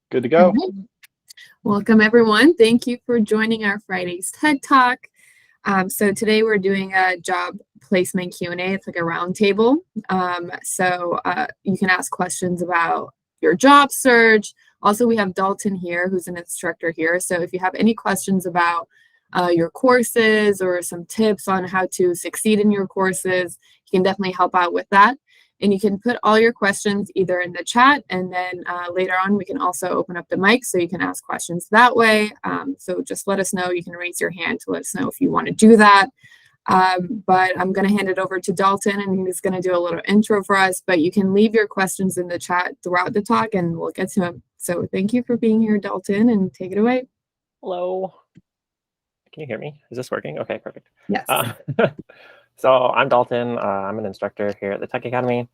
Good to All go. right. Welcome, everyone. Thank you for joining our Friday's TED Talk. So today we're doing a job placement Q&A. It's like a roundtable. You can ask questions about your job search. Also, we have Dalton here, who's an instructor here. So if you have any questions about your courses or some tips on how to succeed in your courses, you can definitely help out with that. And you can put all your questions either in the chat, and then later on we can also open up the mic so you can ask questions that way. So just let us know. You can raise your hand to let us know if you want to do that. But I'm going to hand it over to Dalton, and he's going to do a little intro for us. But you can leave your questions in the chat throughout the talk, and we'll get to them. So thank you for being here, Dalton, and take it away. Hello. Can you hear me? Is this working? Okay, perfect. Yes. So I'm Dalton. I'm an instructor here at the Tech Academy.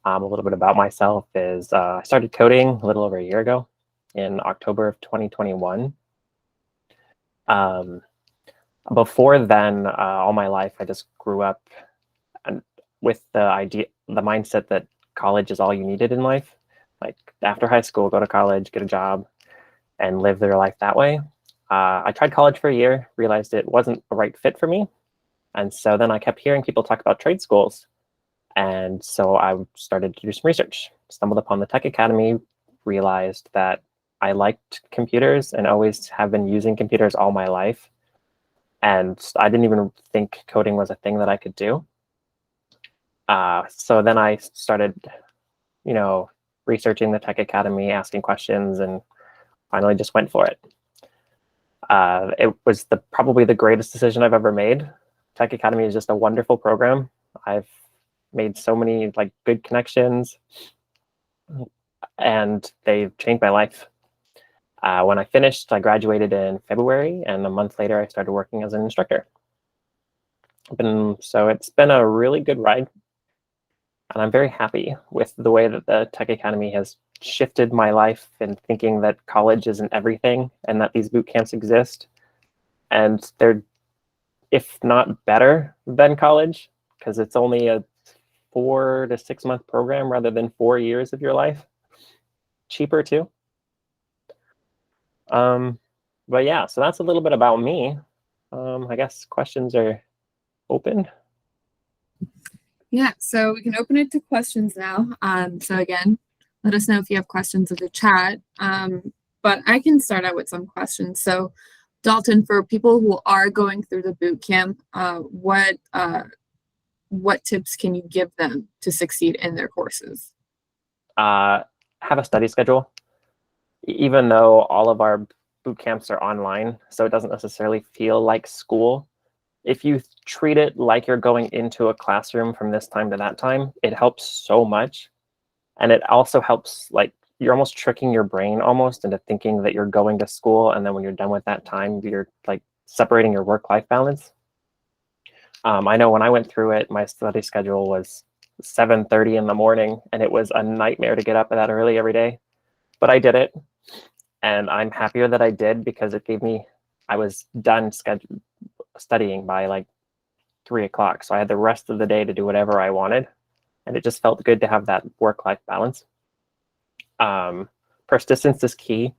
A little bit about myself is I started coding a little over a year ago in October of 2021. Before then, all my life, I just grew up with the mindset that college is all you needed in life. Like after high school, go to college, get a job, and live their life that way. I tried college for a year, realized it wasn't the right fit for me. And so then I kept hearing people talk about trade schools. And so I started to do some research, stumbled upon the Tech Academy, realized that I liked computers and always have been using computers all my life. And I didn't even think coding was a thing that I could do. So then I started, researching the Tech Academy, asking questions, and finally just went for it. It was probably the greatest decision I've ever made. Tech Academy is just a wonderful program. I've made so many good connections, and they've changed my life. When I finished, I graduated in February, and a month later, I started working as an instructor. So it's been a really good ride, and I'm very happy with the way that the Tech Academy has shifted my life in thinking that college isn't everything and that these boot camps exist. And they're, if not better than college, because it's only a 4 to 6 month program rather than 4 years of your life. Cheaper too. But yeah, so that's a little bit about me. I guess questions are open. Yeah, so we can open it to questions now. So again, let us know if you have questions in the chat. But I can start out with some questions. So Dalton, for people who are going through the boot camp, what tips can you give them to succeed in their courses? Have a study schedule. Even though all of our boot camps are online, so it doesn't necessarily feel like school. If you treat it like you're going into a classroom from this time to that time, it helps so much. And it also helps, you're almost tricking your brain almost into thinking that you're going to school, and then when you're done with that time, you're separating your work-life balance. I know when I went through it, my study schedule was 7:30 in the morning, and it was a nightmare to get up that early every day. But I did it, and I'm happier that I did, because it gave me, I was done studying by 3 o'clock. So I had the rest of the day to do whatever I wanted. And it just felt good to have that work-life balance. Persistence is key.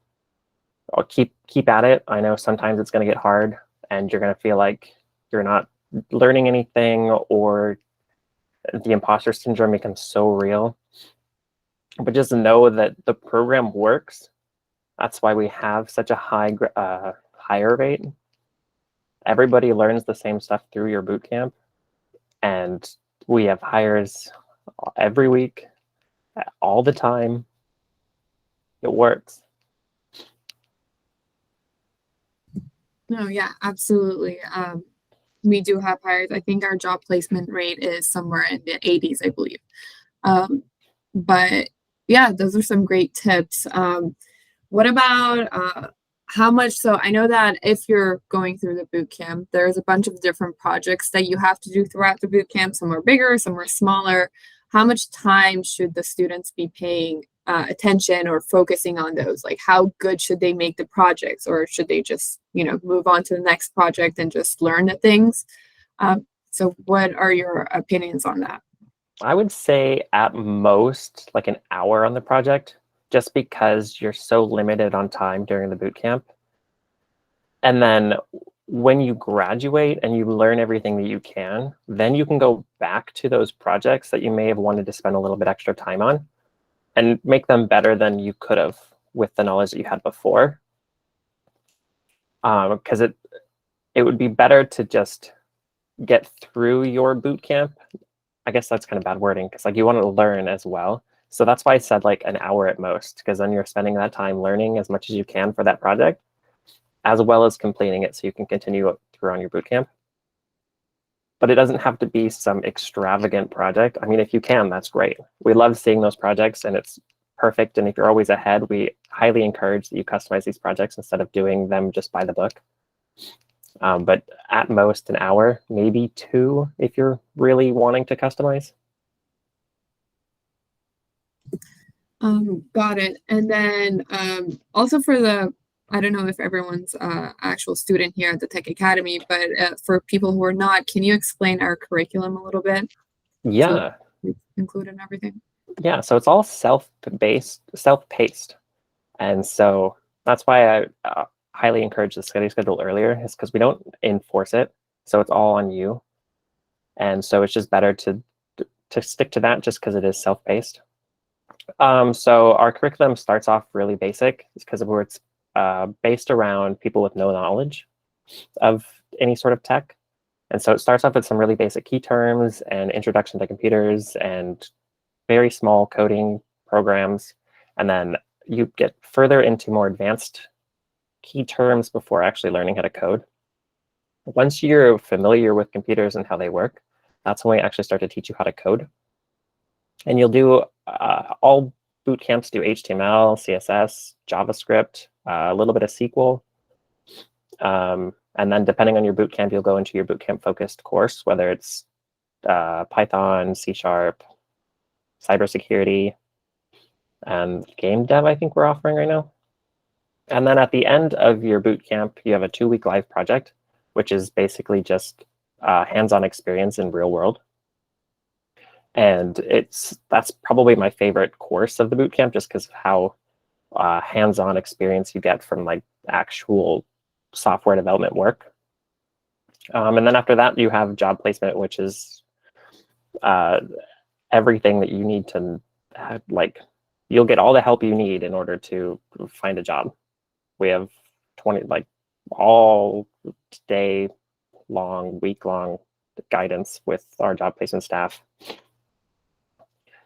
I'll keep at it. I know sometimes it's going to get hard, and you're going to feel like you're not learning anything, or the imposter syndrome becomes so real. But just know that the program works. That's why we have such a high hire rate. Everybody learns the same stuff through your boot camp, and we have hires every week, all the time. It works. No, yeah, absolutely. We do have hires. I think our job placement rate is somewhere in the 80s, I believe. But yeah, those are some great tips. What about how much? So I know that if you're going through the boot camp, there's a bunch of different projects that you have to do throughout the boot camp. Some are bigger, some are smaller. How much time should the students be paying attention or focusing on those? How good should they make the projects, or should they just, move on to the next project and just learn the things? So what are your opinions on that? I would say at most an hour on the project. just because you're so limited on time during the boot camp. And then when you graduate and you learn everything that you can, then you can go back to those projects that you may have wanted to spend a little bit extra time on and make them better than you could have with the knowledge that you had before. Because it would be better to just get through your boot camp. I guess that's kind of bad wording, because like you want to learn as well. So that's why I said like an hour at most, because then you're spending that time learning as much as you can for that project, as well as completing it so you can continue through on your boot camp. But it doesn't have to be some extravagant project. I mean, if you can, that's great. We love seeing those projects, and it's perfect. And if you're always ahead, we highly encourage that you customize these projects instead of doing them just by the book. But at most an hour, maybe 2 if you're really wanting to customize. Got it. And then also for the, I don't know if everyone's actual student here at the Tech Academy, but for people who are not, can you explain our curriculum a little bit? Yeah. So included in everything. Yeah, so it's all self-paced. And so that's why I highly encourage the study schedule earlier, is because we don't enforce it. So it's all on you. And so it's just better to stick to that just because it is self-paced. So our curriculum starts off really basic because of where it's based around people with no knowledge of any sort of tech. And so it starts off with some really basic key terms and introduction to computers and very small coding programs. And then you get further into more advanced key terms before actually learning how to code. Once you're familiar with computers and how they work, that's when we actually start to teach you how to code. And you'll do, all boot camps do HTML, CSS, JavaScript, a little bit of SQL. And then depending on your boot camp, you'll go into your boot camp focused course, whether it's Python, C#, cybersecurity, and game dev, I think we're offering right now. And then at the end of your boot camp, you have a 2-week live project, which is basically just hands-on experience in real world. And that's probably my favorite course of the boot camp, just because of how hands-on experience you get from like actual software development work. And then after that, you have job placement, which is everything that you need to like. You'll get all the help you need in order to find a job. We have 20 all day long, week-long guidance with our job placement staff.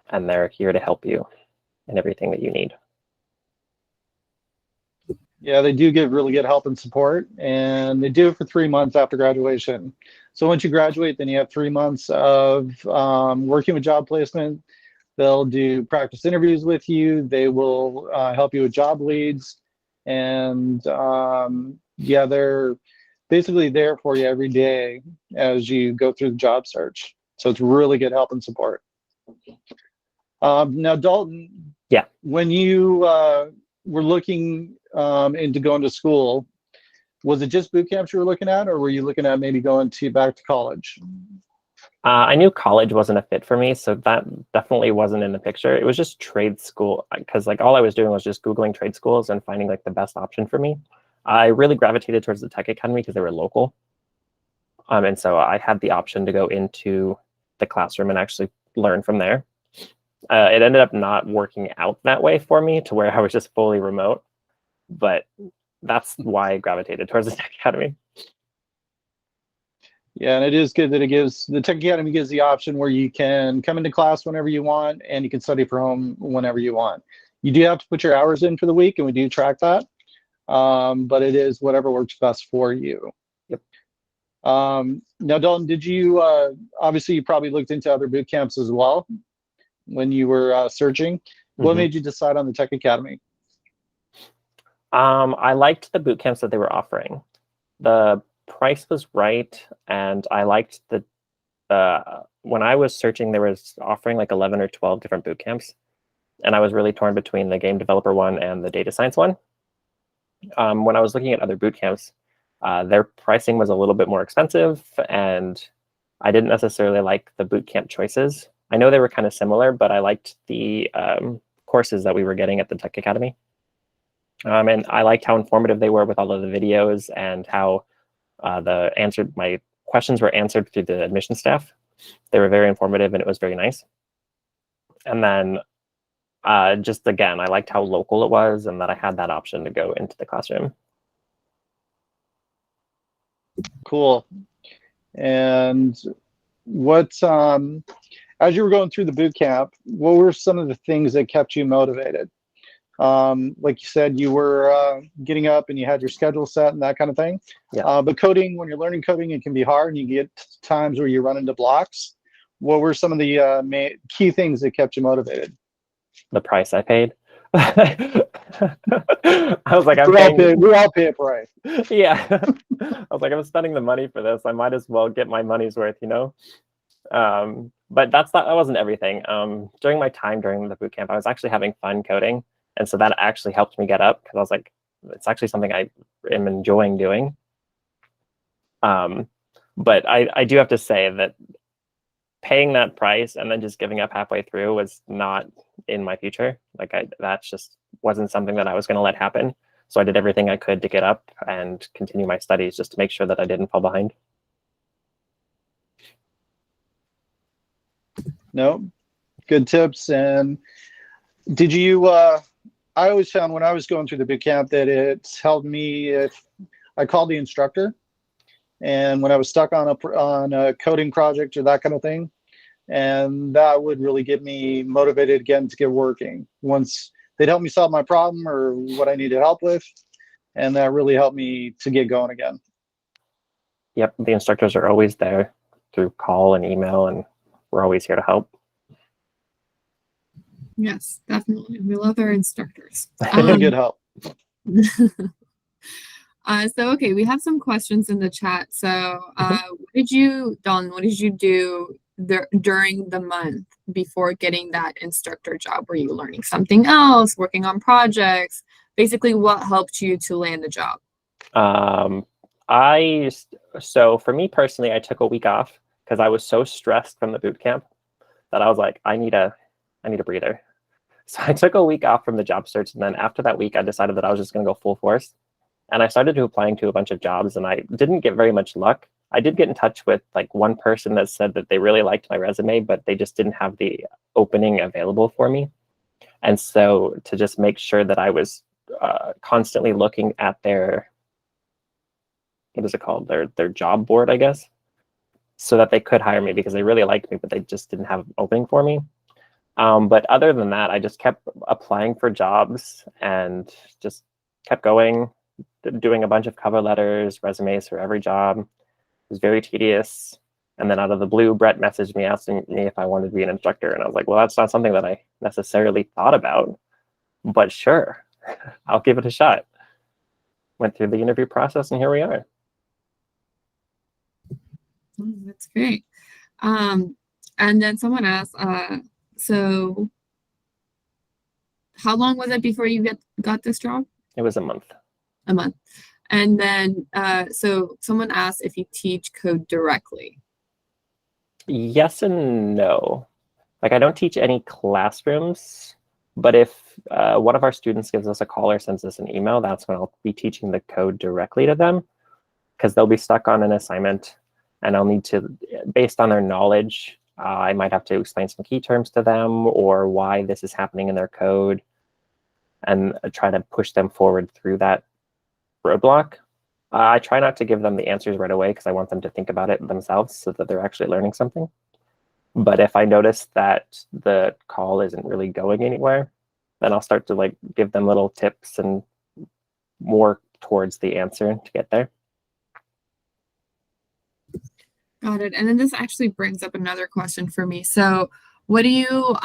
And they're here to help you in everything that you need. Yeah, they do give really good help and support, and they do it for 3 months after graduation. So once you graduate, then you have 3 months of working with job placement. They'll do practice interviews with you. They will help you with job leads. And yeah, they're basically there for you every day as you go through the job search. So it's really good help and support. Now, Dalton, yeah, when you were looking into going to school, was it just boot camps you were looking at, or were you looking at maybe going back to college? I knew college wasn't a fit for me, so that definitely wasn't in the picture. It was just trade school, because like all I was doing was just Googling trade schools and finding like the best option for me. I really gravitated towards the Tech Academy because they were local. And so I had the option to go into the classroom and actually learn from there. It ended up not working out that way for me, to where I was just fully remote, but that's why I gravitated towards the Tech Academy. Yeah, and it is good that the Tech Academy gives the option where you can come into class whenever you want, and you can study from home whenever you want. You do have to put your hours in for the week, and we do track that, but it is whatever works best for you. Yep. Now, Dalton, did you, obviously you probably looked into other boot camps as well when you were searching. What made you decide on the Tech Academy? I liked the boot camps that they were offering. The price was right, and I liked when I was searching, there was offering like 11 or 12 different boot camps, and I was really torn between the game developer one and the data science one. When I was looking at other boot camps, their pricing was a little bit more expensive, and I didn't necessarily like the boot camp choices. I know they were kind of similar, but I liked the courses that we were getting at the Tech Academy. And I liked how informative they were with all of the videos and how my questions were answered through the admission staff. They were very informative and it was very nice. And then just again, I liked how local it was and that I had that option to go into the classroom. Cool. And what, as you were going through the boot camp, what were some of the things that kept you motivated? Like you said, you were getting up and you had your schedule set and that kind of thing. Yeah. But coding, when you're learning coding, it can be hard and you get times where you run into blocks. What were some of the key things that kept you motivated? The price I paid. I was like, we all pay a price. Yeah. I was like, I'm spending the money for this. I might as well get my money's worth, you know? But that wasn't everything. During my time during the bootcamp, I was actually having fun coding. And so that actually helped me get up because I was like, it's actually something I am enjoying doing. But I do have to say that paying that price and then just giving up halfway through was not in my future. Like that just wasn't something that I was going to let happen. So I did everything I could to get up and continue my studies just to make sure that I didn't fall behind. No, good tips. And did you, I always found when I was going through the boot camp that it helped me if I called the instructor and when I was stuck on a coding project or that kind of thing, and that would really get me motivated again to get working. Once they'd help me solve my problem or what I needed help with, and that really helped me to get going again. Yep, the instructors are always there through call and email, and we're always here to help. Yes, definitely. We love our instructors. Good help. Okay, we have some questions in the chat. So what did you do during the month before getting that instructor job? Were you learning something else, working on projects? Basically, what helped you to land the job? So for me personally, I took a week off because I was so stressed from the boot camp that I was like, I need a breather. So I took a week off from the job search. And then after that week, I decided that I was just going to go full force. And I started applying to a bunch of jobs and I didn't get very much luck. I did get in touch with like one person that said that they really liked my resume, but they just didn't have the opening available for me. And so to just make sure that I was constantly looking at their, what is it called? Their job board, I guess, so that they could hire me because they really liked me, but they just didn't have an opening for me. But other than that, I just kept applying for jobs and just kept going, doing a bunch of cover letters, resumes for every job. It was very tedious. And then out of the blue, Brett messaged me asking me if I wanted to be an instructor. And I was like, well, that's not something that I necessarily thought about, but sure, I'll give it a shot. Went through the interview process and here we are. Oh, that's great. And then someone asked, so how long was it before you got this job? It was a month. A month. And then, so someone asked if you teach code directly. Yes and no. Like I don't teach any classrooms, but if one of our students gives us a call or sends us an email, that's when I'll be teaching the code directly to them because they'll be stuck on an assignment and I'll need to, based on their knowledge, I might have to explain some key terms to them or why this is happening in their code and try to push them forward through that roadblock. I try not to give them the answers right away because I want them to think about it themselves so that they're actually learning something. But if I notice that the call isn't really going anywhere, then I'll start to like give them little tips and more towards the answer to get there. Got it. And then this actually brings up another question for me. So what do you,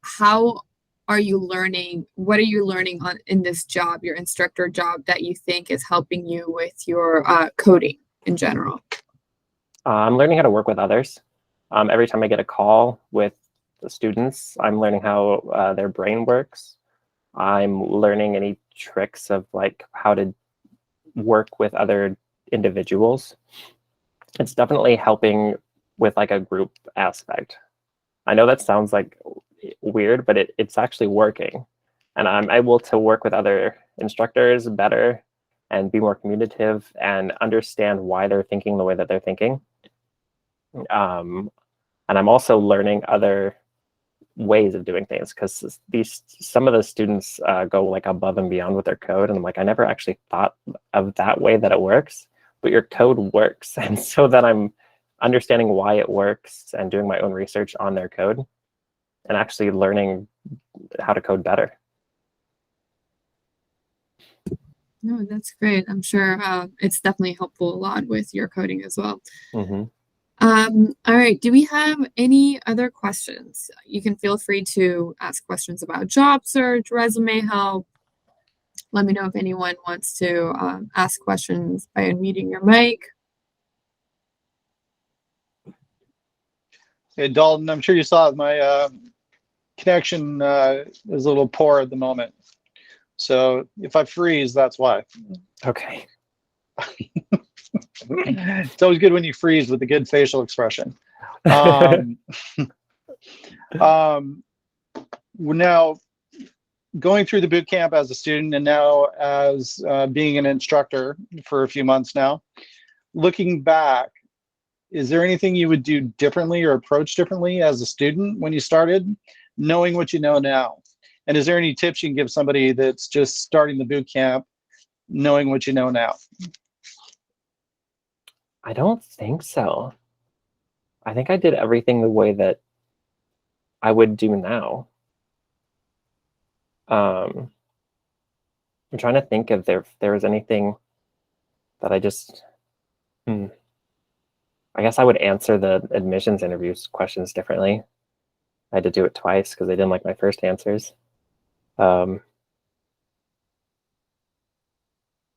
how are you learning, what are you learning in this job, your instructor job, that you think is helping you with your coding in general? I'm learning how to work with others. Every time I get a call with the students, I'm learning how their brain works. I'm learning any tricks of like how to work with other individuals. It's definitely helping with like a group aspect. I know that sounds like weird, but it's actually working. And I'm able to work with other instructors better and be more communicative and understand why they're thinking the way that they're thinking. And I'm also learning other ways of doing things, because some of the students go like above and beyond with their code, and I'm like, I never actually thought of that way that it works, but your code works. And so then I'm understanding why it works and doing my own research on their code and actually learning how to code better. No, that's great. I'm sure it's definitely helpful a lot with your coding as well. Mm-hmm. All right. Do we have any other questions? You can feel free to ask questions about job search, resume help. Let me know if anyone wants to ask questions by unmuting your mic. Hey, Dalton, I'm sure you saw my connection is a little poor at the moment. So if I freeze, that's why. Okay. It's always good when you freeze with a good facial expression. Now, going through the boot camp as a student and now as being an instructor for a few months now, looking back, is there anything you would do differently or approach differently as a student when you started, knowing what you know now? And is there any tips you can give somebody that's just starting the boot camp, knowing what you know now? I don't think so. I think I did everything the way that I would do now. I'm trying to think if there was anything that I just, I guess I would answer the admissions interviews questions differently. I had to do it twice because they didn't like my first answers. But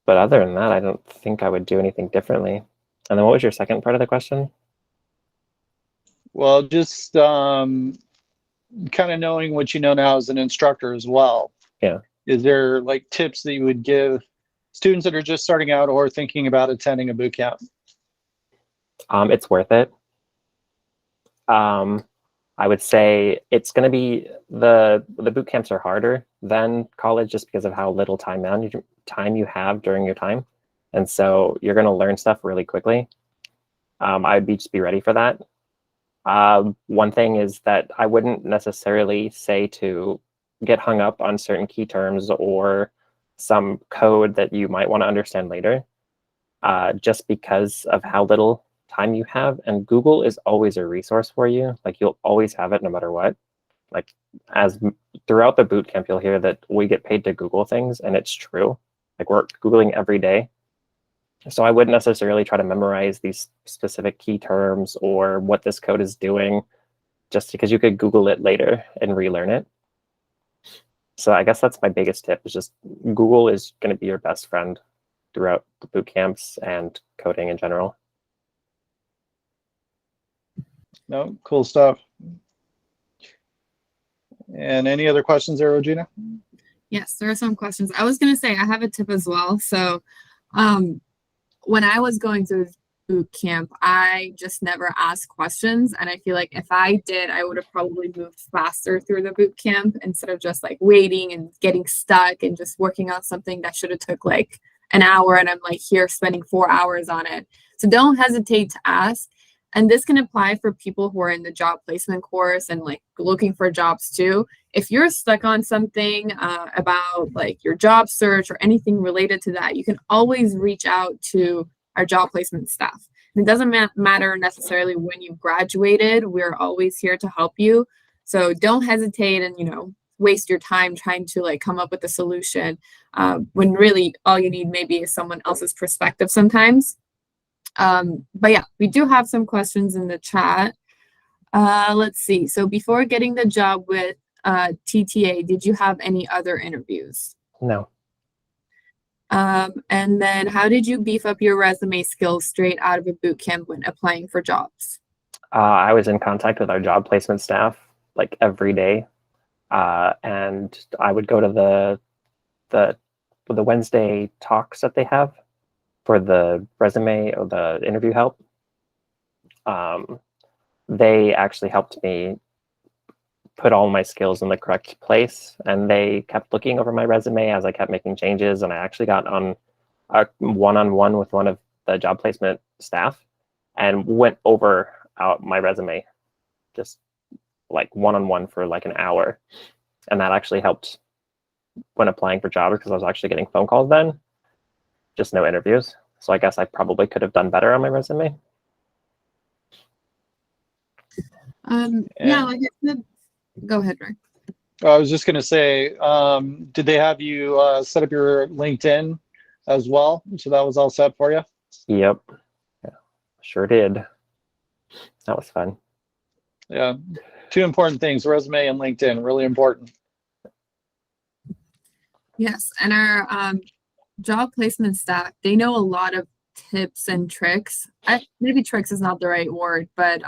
other than that, I don't think I would do anything differently. And then what was your second part of the question? Well, just kind of knowing what you know now as an instructor as well. Yeah. Is there like tips that you would give students that are just starting out or thinking about attending a boot camp? It's worth it. I would say it's going to be the boot camps are harder than college just because of how little time you have during your time, and so you're going to learn stuff really quickly. I'd just be ready for that. One thing is that I wouldn't necessarily say to get hung up on certain key terms or some code that you might want to understand later, just because of how little time you have. And Google is always a resource for you. Like, you'll always have it no matter what. Like, as throughout the boot camp, you'll hear that we get paid to Google things, and it's true. Like, we're Googling every day. So I wouldn't necessarily try to memorize these specific key terms or what this code is doing, just because you could Google it later and relearn it. So I guess that's my biggest tip, is just Google is going to be your best friend throughout the boot camps and coding in general. No, cool stuff. And any other questions there, Regina? Yes, there are some questions. I was going to say I have a tip as well. So when I was going through boot camp, I just never asked questions. And I feel like if I did, I would have probably moved faster through the boot camp instead of just like waiting and getting stuck and just working on something that should have took like an hour. And I'm like here spending 4 hours on it. So don't hesitate to ask. And this can apply for people who are in the job placement course and like looking for jobs too. If you're stuck on something about like your job search or anything related to that, you can always reach out to our job placement staff. And it doesn't matter necessarily when you graduated. We're always here to help you. So don't hesitate and, waste your time trying to like come up with a solution when really all you need maybe is someone else's perspective sometimes. But yeah, we do have some questions in the chat. Let's see. So before getting the job with TTA, did you have any other interviews? No. And then how did you beef up your resume skills straight out of a boot camp when applying for jobs? I was in contact with our job placement staff like every day. And I would go to the Wednesday talks that they have for the resume or the interview help. They actually helped me put all my skills in the correct place, and they kept looking over my resume as I kept making changes. And I actually got on a one-on-one with one of the job placement staff and went over out my resume, just like one-on-one for like an hour. And that actually helped when applying for jobs, because I was actually getting phone calls then, just no interviews. So I guess I probably could have done better on my resume. Yeah, like I said, go ahead, Rick. I was just going to say, did they have you set up your LinkedIn as well? So that was all set for you? Yep. Yeah, sure did. That was fun. Yeah. Two important things, resume and LinkedIn, really important. Yes, and our job placement staff, they know a lot of tips and tricks. Maybe tricks is not the right word, but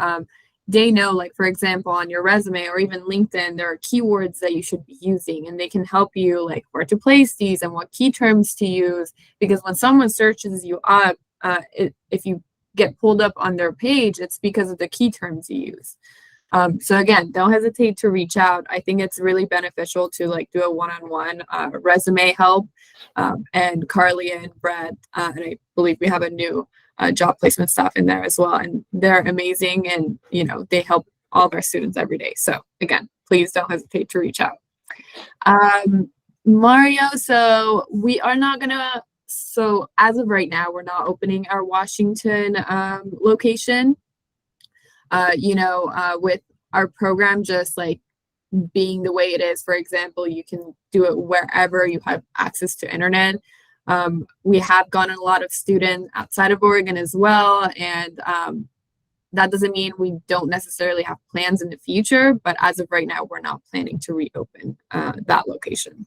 they know, like, for example, on your resume or even LinkedIn, there are keywords that you should be using, and they can help you, like, where to place these and what key terms to use. Because when someone searches you up, if you get pulled up on their page, it's because of the key terms you use. So again, don't hesitate to reach out. I think it's really beneficial to like do a one-on-one resume help. And Carly and Brad, and I believe we have a new job placement staff in there as well, and they're amazing, and you know, they help all of our students every day. So again, please don't hesitate to reach out. Mario, so we are not gonna, so as of right now, we're not opening our Washington location. With our program just like being the way it is, for example, you can do it wherever you have access to internet. We have gotten a lot of students outside of Oregon as well, and that doesn't mean we don't necessarily have plans in the future, but as of right now, we're not planning to reopen that location.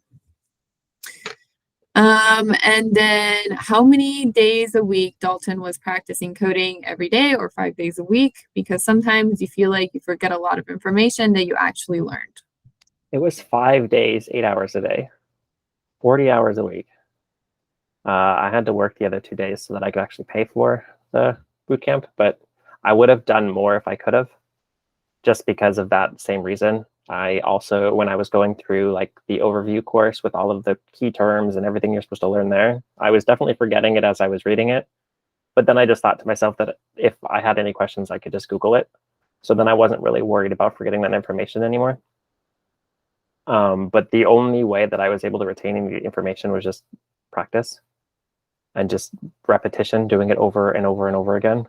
And then how many days a week Dalton was practicing coding every day or 5 days a week? Because sometimes you feel like you forget a lot of information that you actually learned. It was 5 days, 8 hours a day, 40 hours a week. I had to work the other 2 days so that I could actually pay for the boot camp, but I would have done more if I could have, just because of that same reason. I also, when I was going through like the overview course with all of the key terms and everything you're supposed to learn there, I was definitely forgetting it as I was reading it. But then I just thought to myself that if I had any questions, I could just Google it. So then I wasn't really worried about forgetting that information anymore. But the only way that I was able to retain the information was just practice and just repetition, doing it over and over and over again.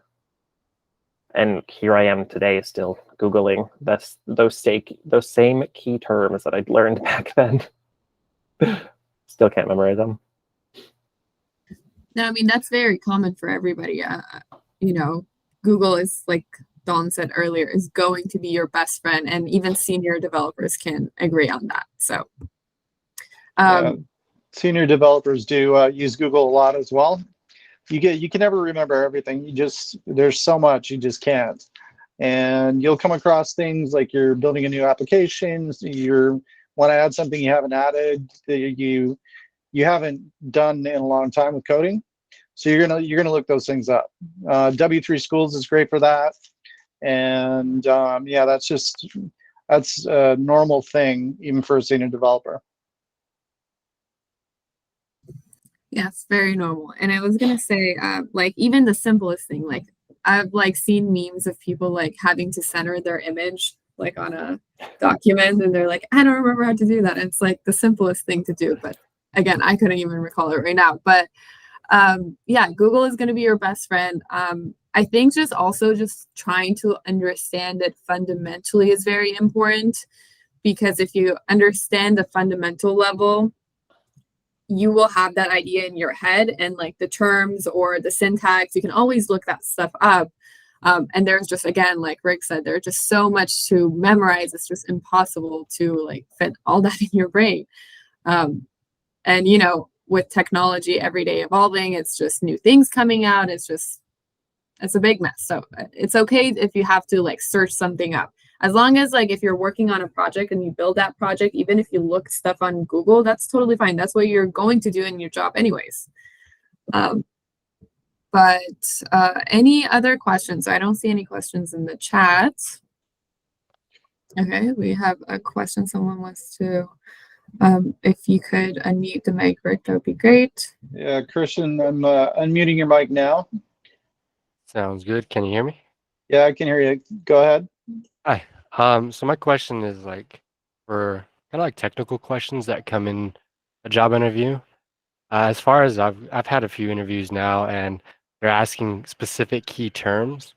And here I am today, still Googling those same key terms that I'd learned back then. Still can't memorize them. No, I mean, that's very common for everybody. Google is, like Dawn said earlier, is going to be your best friend, and even senior developers can agree on that. So, senior developers do use Google a lot as well. You can never remember everything. There's so much you just can't. And you'll come across things like you're building a new application, you want to add something you haven't added, that you haven't done in a long time with coding. So you're gonna look those things up. W3 Schools is great for that. And that's a normal thing even for a senior developer. Yes, very normal. And I was gonna say, like even the simplest thing, like I've like seen memes of people like having to center their image like on a document, and they're like, I don't remember how to do that. And it's like the simplest thing to do, but again, I couldn't even recall it right now. But Google is gonna be your best friend. I think just trying to understand it fundamentally is very important, because if you understand the fundamental level, you will have that idea in your head, and like the terms or the syntax, you can always look that stuff up. And there's just, again, like Rick said, there's just so much to memorize. It's just impossible to like fit all that in your brain. And with technology every day evolving, it's just new things coming out. It's a big mess. So it's okay if you have to like search something up. As long as like if you're working on a project and you build that project, even if you look stuff on Google, that's totally fine. That's what you're going to do in your job anyways. But any other questions? I don't see any questions in the chat. Okay, we have a question. Someone wants to, if you could unmute the mic, Rick, that would be great. Yeah, Christian, I'm unmuting your mic now. Sounds good. Can you hear me? Yeah, I can hear you. Go ahead. Hi. So my question is like for kind of like technical questions that come in a job interview. As far as I've had a few interviews now, and they're asking specific key terms,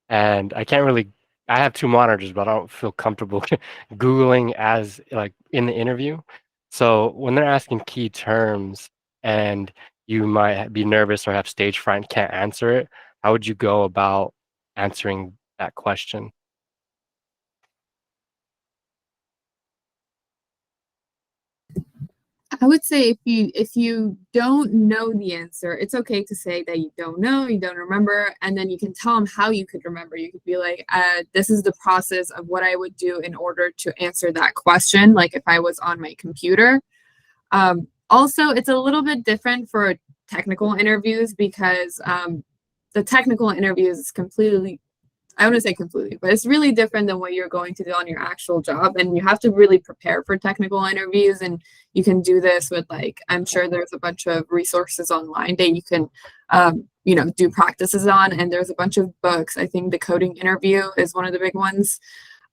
and I can't really. I have two monitors, but I don't feel comfortable Googling as like in the interview. So when they're asking key terms, and you might be nervous or have stage fright and can't answer it, how would you go about answering that question? I would say if you don't know the answer, it's okay to say that you don't know, you don't remember, and then you can tell them how you could remember. You could be like, this is the process of what I would do in order to answer that question, like if I was on my computer. Also, it's a little bit different for technical interviews because the technical interviews is completely, I want to say completely, but it's really different than what you're going to do on your actual job. And you have to really prepare for technical interviews. And you can do this with like, I'm sure there's a bunch of resources online that you can, do practices on. And there's a bunch of books. I think the coding interview is one of the big ones.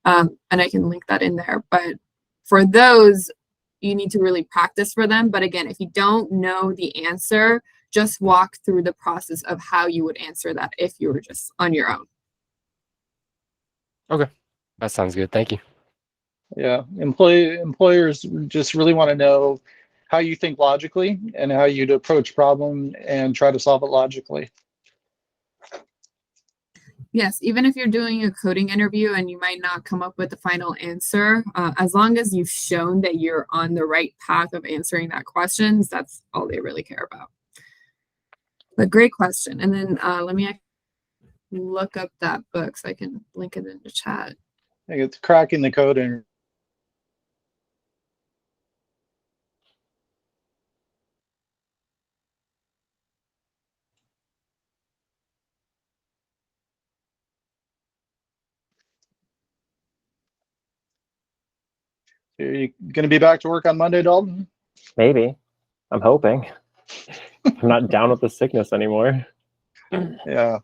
And I can link that in there. But for those, you need to really practice for them. But again, if you don't know the answer, just walk through the process of how you would answer that if you were just on your own. Okay, that sounds good. Thank you. Yeah, employers just really want to know how you think logically and how you'd approach problem and try to solve it logically. Yes, even if you're doing a coding interview and you might not come up with the final answer, as long as you've shown that you're on the right path of answering that question, that's all they really care about. But great question. And then let me look up that book so I can link it in the chat. I think it's cracking the code and are you going to be back to work on Monday, Dalton? Maybe. I'm hoping. I'm not down with the sickness anymore. Yeah.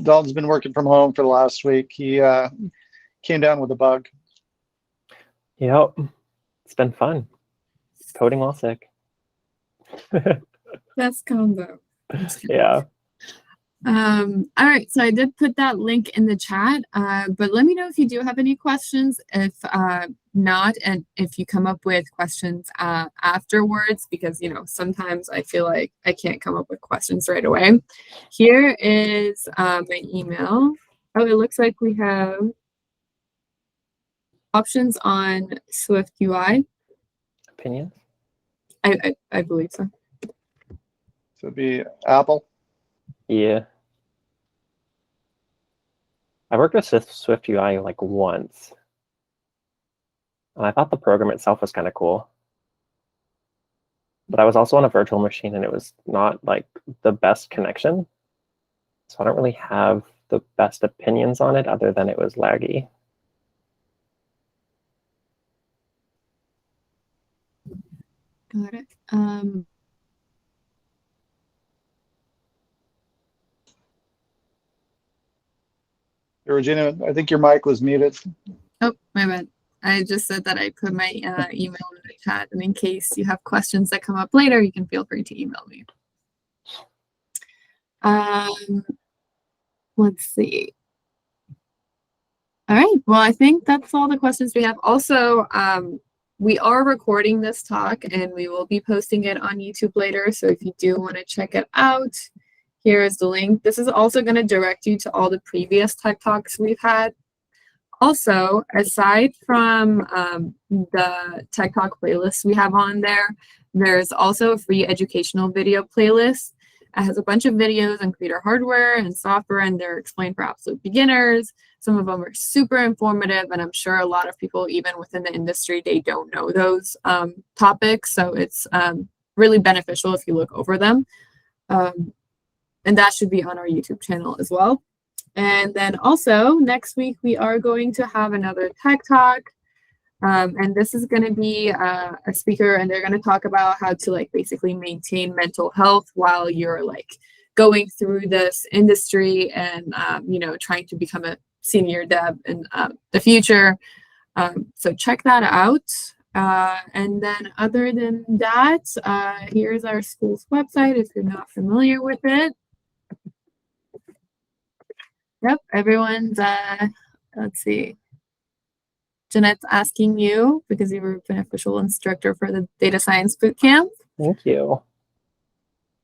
Dalton's been working from home for the last week. He came down with a bug. Yep. It's been fun. Coding while sick. That's combo. Yeah. All right, so I did put that link in the chat, but let me know if you do have any questions. If not, and if you come up with questions afterwards, because sometimes I feel like I can't come up with questions right away. Here is my email. Oh, it looks like we have options on Swift UI. Opinions? I believe so. So it'd be Apple. Yeah. I worked with Swift UI like once. And I thought the program itself was kind of cool. But I was also on a virtual machine and it was not like the best connection. So I don't really have the best opinions on it other than it was laggy. Got it. Regina, I think your mic was muted. Oh, my bad. I just said that I put my email in the chat, and in case you have questions that come up later, you can feel free to email me. Let's see. All right. Well, I think that's all the questions we have. Also, we are recording this talk, and we will be posting it on YouTube later. So if you do want to check it out, here is the link. This is also going to direct you to all the previous Tech Talks we've had. Also, aside from the Tech Talk playlist we have on there, there's also a free educational video playlist. It has a bunch of videos on creator hardware and software, and they're explained for absolute beginners. Some of them are super informative, and I'm sure a lot of people, even within the industry, they don't know those topics. So it's really beneficial if you look over them. And that should be on our YouTube channel as well. And then also next week, we are going to have another tech talk. And this is going to be a speaker, and they're going to talk about how to like basically maintain mental health while you're like going through this industry and, you know, trying to become a senior dev in the future. So check that out. And then other than that, here's our school's website if you're not familiar with it. Yep, everyone's, let's see. Jeanette's asking you because you were beneficial instructor for the data science bootcamp. Thank you.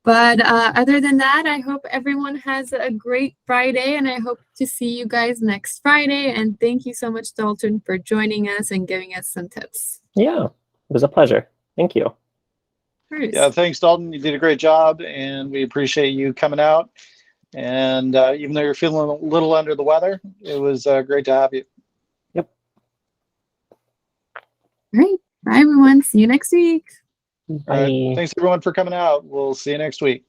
But other than that, I hope everyone has a great Friday, and I hope to see you guys next Friday. And thank you so much, Dalton, for joining us and giving us some tips. Yeah, it was a pleasure. Thank you. Bruce. Yeah, thanks, Dalton. You did a great job, and we appreciate you coming out. And even though you're feeling a little under the weather, it was great to have you. Yep. All right. Bye, everyone. See you next week. Bye. All right. Thanks, everyone, for coming out. We'll see you next week.